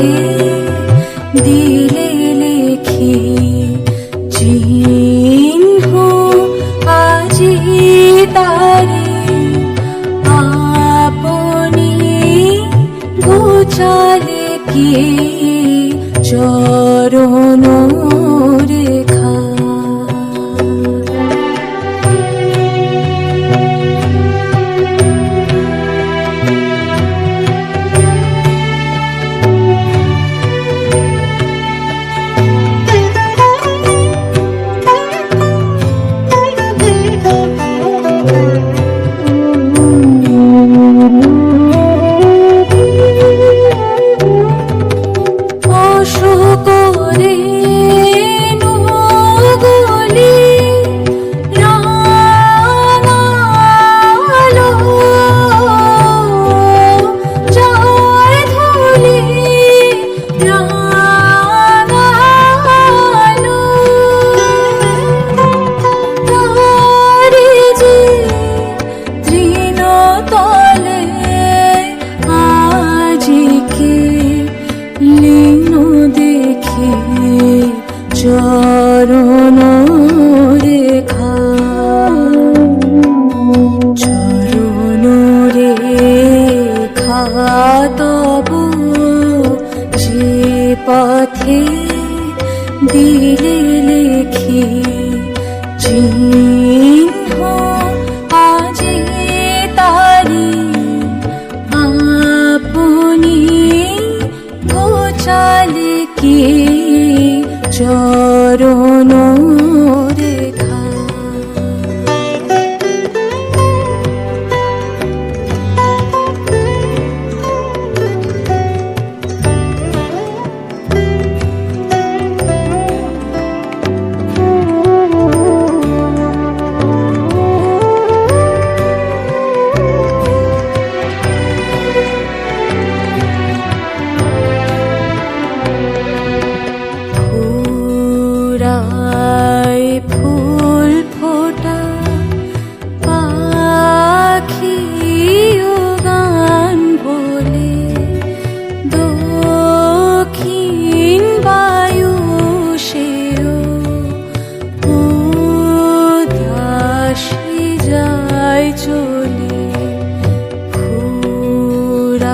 পথে দিলে লেখি চিহ্ন আজি তারে আপনি ঘুচালে কি চরণ রেখা। চরণ রেখা চরণ রেখা তবু যে পথে দিলে লেখি চিহ্ন আজি তারি আপনি ঘোচালে কি চরণ রেখা। ফুল ফোটা পাখি গান বলে দক্ষিণ বায়ু সেও উদাসী যায় চলে ফুরায়